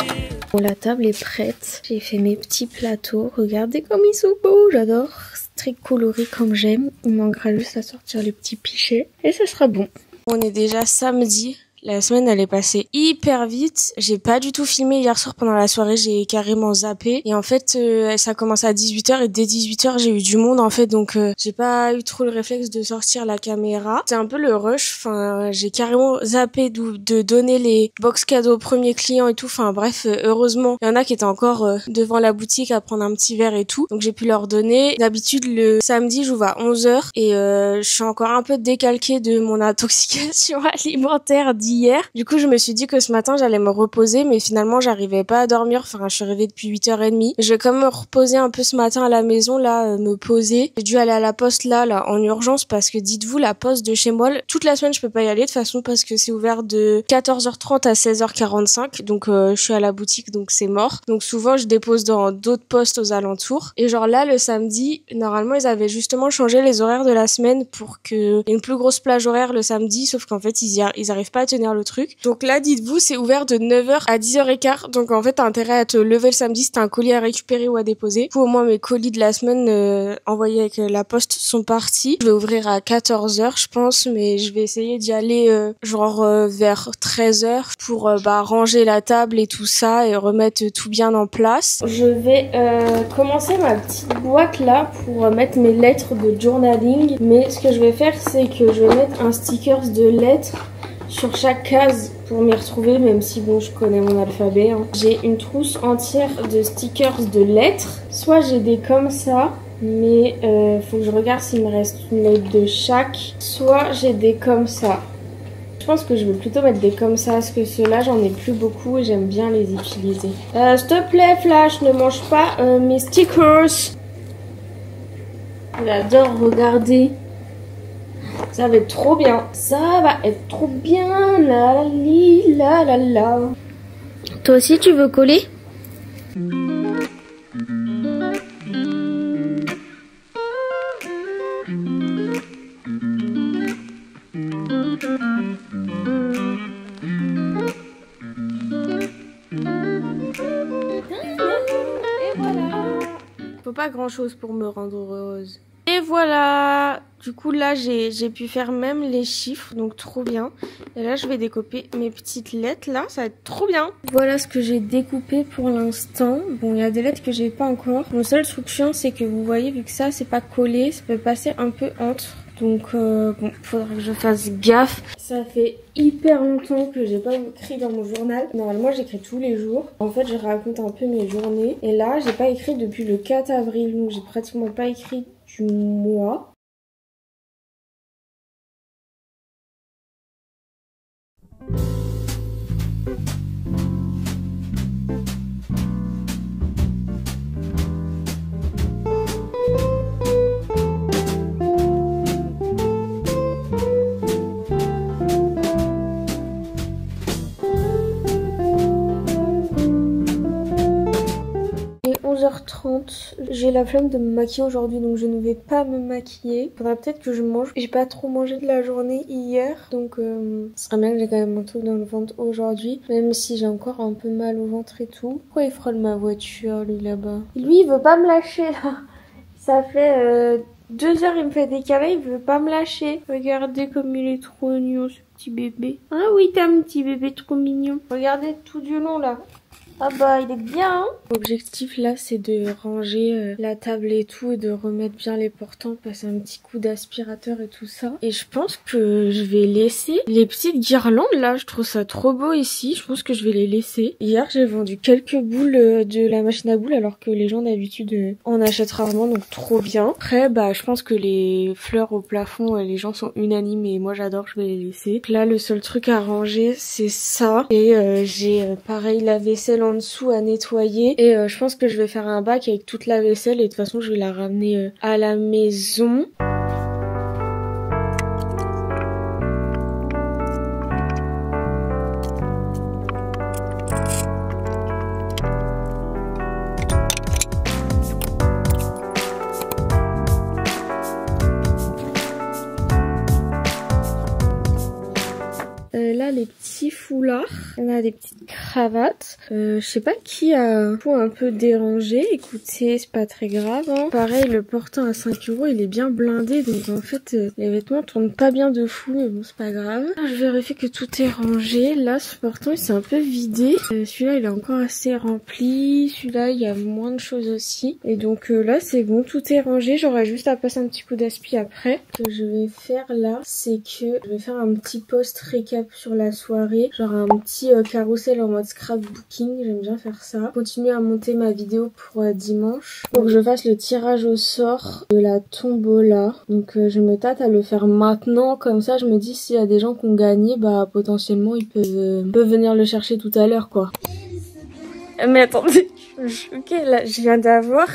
Bon, la table est prête. J'ai fait mes petits plateaux. Regardez comme ils sont beaux, j'adore. C'est très coloré comme j'aime. Il manquera juste à sortir les petits pichets. Et ça sera bon. On est déjà samedi. La semaine elle est passée hyper vite. J'ai pas du tout filmé hier soir pendant la soirée, j'ai carrément zappé. Et en fait ça a commencé à 18h et dès 18h j'ai eu du monde en fait donc j'ai pas eu trop le réflexe de sortir la caméra. C'est un peu le rush, enfin j'ai carrément zappé de donner les box cadeaux aux premiers clients et tout. Enfin bref, heureusement il y en a qui étaient encore devant la boutique à prendre un petit verre et tout. Donc j'ai pu leur donner. D'habitude le samedi j'ouvre à 11h et je suis encore un peu décalquée de mon intoxication alimentaire d'hier. hier. Du coup, je me suis dit que ce matin, j'allais me reposer, mais finalement, j'arrivais pas à dormir. Enfin, je suis réveillée depuis 8h30. Je vais quand même me reposer un peu ce matin à la maison, là, me poser. J'ai dû aller à la poste là, en urgence, parce que dites-vous, la poste de chez moi, toute la semaine, je peux pas y aller de toute façon, parce que c'est ouvert de 14h30 à 16h45. Donc, je suis à la boutique, donc c'est mort. Donc, souvent, je dépose dans d'autres postes aux alentours. Et genre là, le samedi, normalement, ils avaient justement changé les horaires de la semaine pour qu'il y ait une plus grosse plage horaire le samedi, sauf qu'en fait, ils arrivent pas à tenir le truc. Donc là, dites-vous, c'est ouvert de 9h à 10h15. Donc en fait, t'as intérêt à te lever le samedi si t'as un colis à récupérer ou à déposer. Pour au moins, mes colis de la semaine envoyés avec la poste sont partis. Je vais ouvrir à 14h, je pense, mais je vais essayer d'y aller vers 13h pour ranger la table et tout ça et remettre tout bien en place. Je vais commencer ma petite boîte là pour mettre mes lettres de journaling. Mais ce que je vais faire, c'est que je vais mettre un sticker de lettres sur chaque case pour m'y retrouver, même si bon, je connais mon alphabet. Hein. J'ai une trousse entière de stickers de lettres. Soit j'ai des comme ça, mais faut que je regarde s'il me reste une lettre de chaque. Soit j'ai des comme ça. Je pense que je vais plutôt mettre des comme ça, parce que ceux-là, j'en ai plus beaucoup et j'aime bien les utiliser. S'il te plaît, Flash, ne mange pas mes stickers. J'adore regarder. Ça va être trop bien. Ça va être trop bien. La la li, la la la. Toi aussi, tu veux coller? Et voilà. Faut pas grand chose pour me rendre heureuse. Et voilà, du coup là j'ai pu faire même les chiffres, donc trop bien. Et là je vais découper mes petites lettres là, ça va être trop bien. Voilà ce que j'ai découpé pour l'instant. Bon, il y a des lettres que j'ai pas encore. Mon seul truc chiant c'est que vous voyez, vu que ça c'est pas collé, ça peut passer un peu entre. Donc bon, faudra que je fasse gaffe. Ça fait hyper longtemps que j'ai pas écrit dans mon journal. Normalement j'écris tous les jours. En fait je raconte un peu mes journées. Et là j'ai pas écrit depuis le 4 avril, donc j'ai pratiquement pas écrit du mois. Il est 11h30, j'ai la flemme de me maquiller aujourd'hui, donc je ne vais pas me maquiller. Faudra peut-être que je mange. J'ai pas trop mangé de la journée hier, donc ce serait bien que j'ai quand même un truc dans le ventre aujourd'hui, même si j'ai encore un peu mal au ventre et tout. Pourquoi il frôle ma voiture, lui, là-bas? Lui, il veut pas me lâcher, là. Ça fait 2 heures, il me fait des câlins, il veut pas me lâcher. Regardez comme il est trop mignon, ce petit bébé. Ah oui, t'as un petit bébé trop mignon. Regardez tout du long, là. Ah bah il est bien hein. L'objectif là c'est de ranger la table et tout et de remettre bien les portants, passer un petit coup d'aspirateur et tout ça. Et je pense que je vais laisser les petites guirlandes là, je trouve ça trop beau ici, je pense que je vais les laisser. Hier j'ai vendu quelques boules de la machine à boules alors que les gens d'habitude en achètent rarement, donc trop bien. Après bah je pense que les fleurs au plafond les gens sont unanimes et moi j'adore, je vais les laisser. Donc là le seul truc à ranger c'est ça et j'ai pareil la vaisselle en dessous à nettoyer et je pense que je vais faire un bac avec toute la vaisselle et de toute façon je vais la ramener à la maison. Là les petits foulards, on a des petites cravates, je sais pas qui a un peu dérangé, écoutez c'est pas très grave hein. Pareil le portant à 5 € il est bien blindé donc en fait les vêtements tournent pas bien de fou mais bon c'est pas grave. Je vérifie que tout est rangé, là ce portant il s'est un peu vidé, celui-là il est encore assez rempli, celui-là il y a moins de choses aussi et donc là c'est bon tout est rangé, j'aurai juste à passer un petit coup d'aspi après. Ce que je vais faire là c'est que je vais faire un petit post récap sur la soirée, genre faire un petit carrousel en mode scrapbooking, j'aime bien faire ça. Continuer à monter ma vidéo pour dimanche. Faut que je fasse le tirage au sort de la tombola. Donc je me tâte à le faire maintenant, comme ça je me dis s'il y a des gens qui ont gagné, bah potentiellement ils peuvent venir le chercher tout à l'heure quoi. Mais attendez, ok, là je viens d'avoir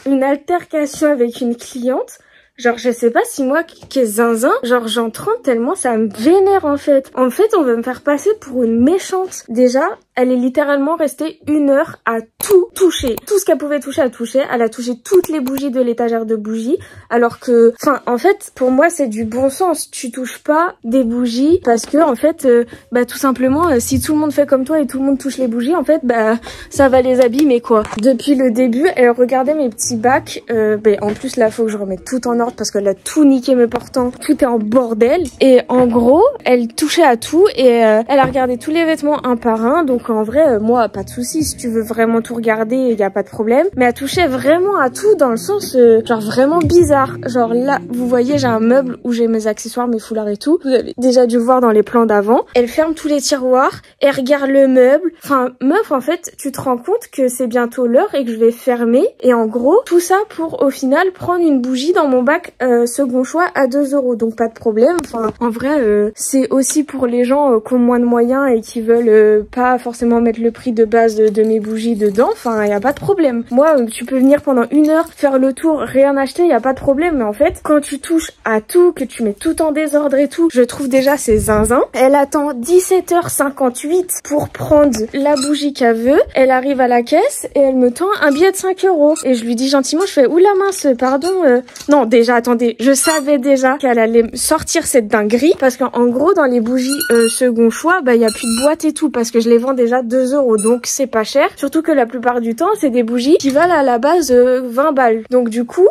une altercation avec une cliente. Genre, je sais pas si moi qui est zinzin, genre j'en trempe tellement ça me vénère en fait. En fait, on veut me faire passer pour une méchante. Déjà, elle est littéralement restée 1 heure à tout toucher. Tout ce qu'elle pouvait toucher, à toucher. Elle a touché toutes les bougies de l'étagère de bougies. Alors que, enfin, en fait, pour moi, c'est du bon sens. Tu touches pas des bougies parce que, en fait, bah, tout simplement, si tout le monde fait comme toi et tout le monde touche les bougies, en fait, bah, ça va les abîmer, quoi. Depuis le début, elle regardait mes petits bacs. Bah, en plus, là, faut que je remette tout en ordre parce qu'elle a tout niqué me portant. Tout est en bordel. Et en gros, elle touchait à tout et elle a regardé tous les vêtements un par un. Donc, en vrai, moi, pas de souci. Si tu veux vraiment tout regarder, il y a pas de problème. Mais elle touchait vraiment à tout dans le sens, genre vraiment bizarre. Genre là, vous voyez, j'ai un meuble où j'ai mes accessoires, mes foulards et tout. Vous avez déjà dû voir dans les plans d'avant. Elle ferme tous les tiroirs, elle regarde le meuble. Enfin, meuf, en fait, tu te rends compte que c'est bientôt l'heure et que je vais fermer. Et en gros, tout ça pour, au final, prendre une bougie dans mon bac second choix à 2 €. Donc pas de problème. Enfin, en vrai, c'est aussi pour les gens qui ont moins de moyens et qui veulent pas forcément mettre le prix de base de mes bougies dedans. Enfin, y a pas de problème. Moi, tu peux venir pendant 1 heure, faire le tour, rien acheter, y a pas de problème. Mais en fait, quand tu touches à tout, que tu mets tout en désordre et tout, je trouve déjà c'est zinzin. Elle attend 17h58 pour prendre la bougie qu'elle veut. Elle arrive à la caisse et elle me tend un billet de 5 €. Et je lui dis gentiment, je fais, oula mince, pardon. Non, déjà, attendez, je savais déjà qu'elle allait sortir cette dinguerie. Parce qu'en gros, dans les bougies second choix, bah, y a plus de boîte et tout. Parce que je les vends déjà 2 €. Donc, c'est pas cher. Surtout que la plupart du temps, c'est des bougies qui valent à la base 20 balles. Donc, du coup...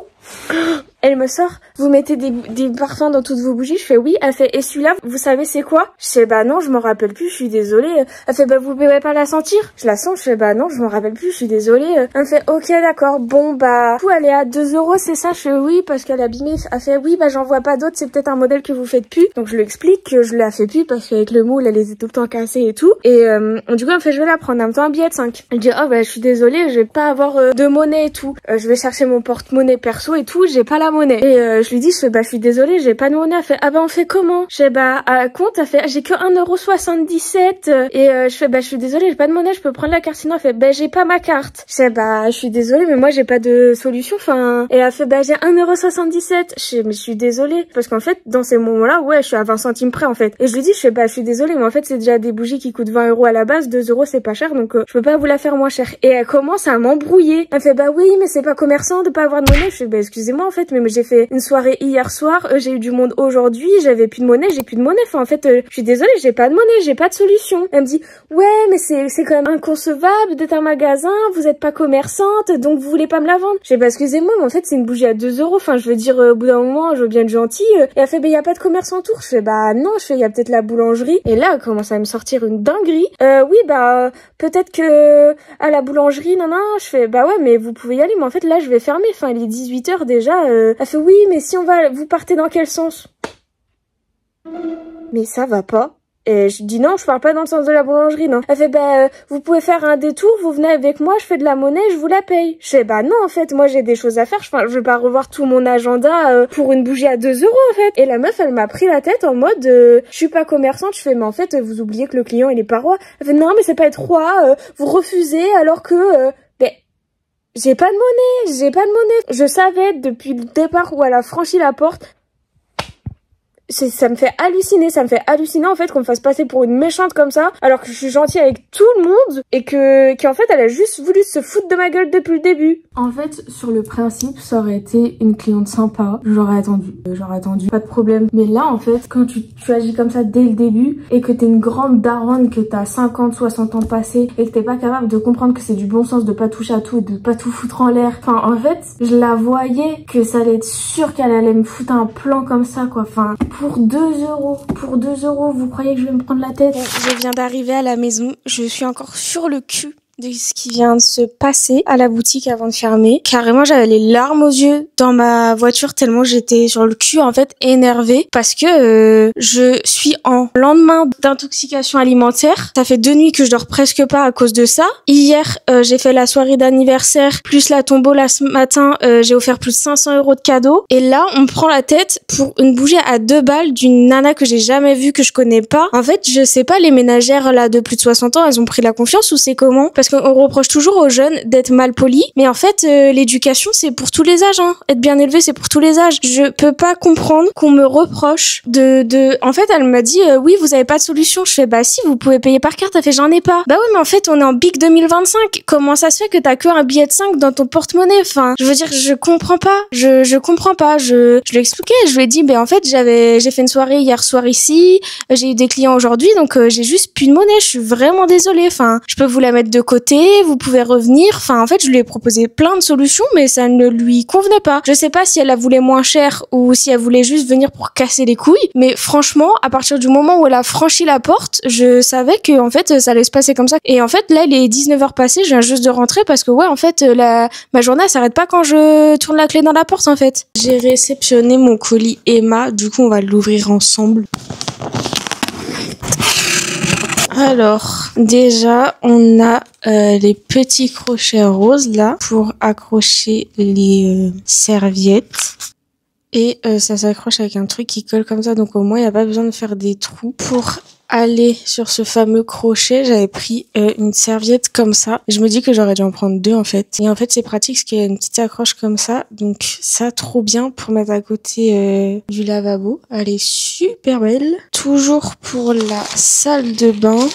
Elle me sort, vous mettez des parfums dans toutes vos bougies? Je fais oui. Elle fait, et celui-là, vous savez c'est quoi? Je fais bah non, je m'en rappelle plus, je suis désolée. Elle fait bah vous pouvez pas la sentir? Je la sens, je fais bah non, je m'en rappelle plus, je suis désolée. Elle me fait ok d'accord, bon bah, du coup elle est à 2 €, c'est ça? Je fais oui parce qu'elle a abîmé. Elle fait oui bah j'en vois pas d'autres, c'est peut-être un modèle que vous faites plus. Donc je lui explique que je la fais plus parce qu'avec le moule elle était tout le temps cassée et tout. Et du coup elle me fait je vais la prendre, en même temps un billet de 5. Elle dit oh bah je suis désolée, je vais pas avoir de monnaie et tout. Je vais chercher mon porte-monnaie perso et tout, j'ai pas la monnaie. Et je lui dis, je fais bah je suis désolée, j'ai pas de monnaie. Elle fait ah bah on fait comment? Je fais bah à compte. Elle fait j'ai que 1,77 €. Et je fais bah je suis désolée, j'ai pas de monnaie, je peux prendre la carte sinon. Elle fait bah j'ai pas ma carte. Je fais bah je suis désolée mais moi j'ai pas de solution. Enfin et elle fait bah j'ai 1,77 €. Je fais mais je suis désolée parce qu'en fait dans ces moments-là ouais je suis à 20 centimes près en fait. Et je lui dis je fais bah je suis désolée mais en fait c'est déjà des bougies qui coûtent 20 € à la base, 2 € c'est pas cher donc je peux pas vous la faire moins cher. Et elle commence à m'embrouiller. Elle fait bah oui mais c'est pas commerçant de pas avoir de monnaie. Je fais bah excusez-moi en fait mais j'ai fait une soirée hier soir, j'ai eu du monde aujourd'hui, j'avais plus de monnaie, j'ai plus de monnaie. Enfin en fait je suis désolée, j'ai pas de monnaie, j'ai pas de solution. Elle me dit ouais mais c'est quand même inconcevable d'être un magasin, vous êtes pas commerçante donc vous voulez pas me la vendre. J'ai bah excusez-moi mais en fait c'est une bougie à 2 €. Enfin je veux dire au bout d'un moment je veux bien être gentille. Et elle fait bah y a pas de commerce autour. Je fais bah non, je fais y a peut-être la boulangerie. Et là elle commence à me sortir une dinguerie. Oui bah peut-être que à la boulangerie non. Je fais bah ouais mais vous pouvez y aller mais en fait là je vais fermer. Enfin il est 18 h déjà. Elle fait oui mais si on va, vous partez dans quel sens? Mais ça va pas. Et je dis non, je parle pas dans le sens de la boulangerie, non. Elle fait bah vous pouvez faire un détour, vous venez avec moi, je fais de la monnaie, je vous la paye. Je fais bah non en fait, moi j'ai des choses à faire, je vais pas revoir tout mon agenda pour une bougie à 2 € en fait. Et la meuf elle m'a pris la tête en mode je suis pas commerçante. Je fais mais en fait vous oubliez que le client il est pas roi. Elle fait non mais c'est pas être roi, vous refusez alors que j'ai pas de monnaie, j'ai pas de monnaie. Je savais depuis le départ où elle a franchi la porte. Ça me fait halluciner en fait qu'on me fasse passer pour une méchante comme ça alors que je suis gentille avec tout le monde et qu'en fait elle a juste voulu se foutre de ma gueule depuis le début. En fait sur le principe ça aurait été une cliente sympa, j'aurais attendu, pas de problème. Mais là en fait quand tu agis comme ça dès le début et que t'es une grande daronne, que t'as 50-60 ans passés et que t'es pas capable de comprendre que c'est du bon sens de pas toucher à tout et de pas tout foutre en l'air. Enfin en fait je la voyais que ça allait être sûr qu'elle allait me foutre un plan comme ça quoi. Enfin pour 2 €, vous croyez que je vais me prendre la tête? Bon, je viens d'arriver à la maison, je suis encore sur le cul de ce qui vient de se passer à la boutique avant de fermer. Carrément, j'avais les larmes aux yeux dans ma voiture tellement j'étais sur le cul, en fait, énervée parce que je suis en lendemain d'intoxication alimentaire. Ça fait 2 nuits que je dors presque pas à cause de ça. Hier, j'ai fait la soirée d'anniversaire plus la tombola ce matin. J'ai offert plus de 500 € de cadeaux. Et là, on me prend la tête pour une bougie à 2 balles d'une nana que j'ai jamais vue, que je connais pas. En fait, je sais pas, les ménagères là de plus de 60 ans, elles ont pris la confiance ou c'est comment? Parce qu'on reproche toujours aux jeunes d'être mal polis, mais en fait, l'éducation c'est pour tous les âges, hein. Être bien élevé c'est pour tous les âges. Je peux pas comprendre qu'on me reproche En fait, elle m'a dit oui, vous avez pas de solution. Je fais bah si, vous pouvez payer par carte. Elle fait j'en ai pas. Bah oui, mais en fait, on est en Big 2025. Comment ça se fait que t'as que un billet de 5 dans ton porte-monnaie? Enfin, je veux dire, je comprends pas. Je comprends pas. Je lui ai expliqué. Je lui ai dit, en fait, j'ai fait une soirée hier soir ici. J'ai eu des clients aujourd'hui, donc j'ai juste plus de monnaie. Je suis vraiment désolée. Enfin, je peux vous la mettre de côté. Vous pouvez revenir. Enfin, en fait, je lui ai proposé plein de solutions, mais ça ne lui convenait pas. Je sais pas si elle la voulait moins cher ou si elle voulait juste venir pour casser les couilles. Mais franchement, à partir du moment où elle a franchi la porte, je savais que en fait, ça allait se passer comme ça. Et en fait, là, il est 19h passé. Je viens juste de rentrer parce que ouais, en fait, ma journée, elle s'arrête pas quand je tourne la clé dans la porte, en fait. J'ai réceptionné mon colis Emma. Du coup, on va l'ouvrir ensemble. Alors, déjà, on a les petits crochets roses là pour accrocher les serviettes. Et ça s'accroche avec un truc qui colle comme ça, donc au moins il n'y a pas besoin de faire des trous. Pour aller sur ce fameux crochet, j'avais pris une serviette comme ça. Je me dis que j'aurais dû en prendre 2 en fait. Et en fait c'est pratique parce qu'il y a une petite accroche comme ça, donc ça trop bien pour mettre à côté du lavabo. Elle est super belle. Toujours pour la salle de bain,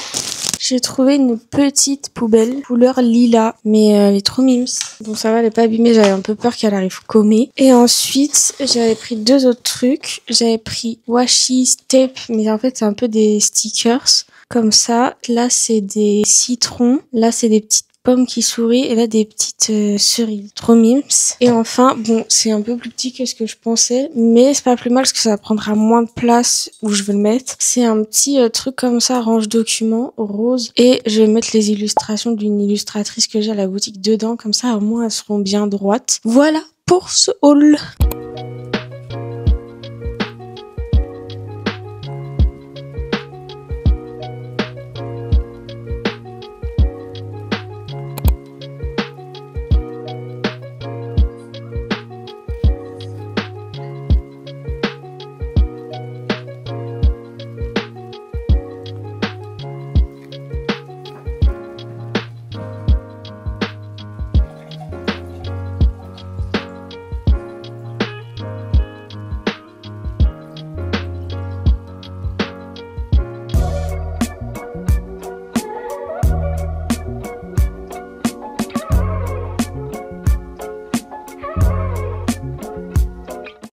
j'ai trouvé une petite poubelle couleur lilas, mais elle est trop mimes. Bon ça va, elle est pas abîmée, j'avais un peu peur qu'elle arrive commée. Et ensuite, j'avais pris 2 autres trucs. J'avais pris washi, tape, mais en fait c'est un peu des stickers, comme ça. Là c'est des citrons, là c'est des petites pommes qui sourient et là des petites cerises. Trop mimes. Et enfin, bon, c'est un peu plus petit que ce que je pensais, mais c'est pas plus mal parce que ça prendra moins de place où je veux le mettre. C'est un petit truc comme ça, range documents, rose. Et je vais mettre les illustrations d'une illustratrice que j'ai à la boutique dedans, comme ça au moins elles seront bien droites. Voilà pour ce haul.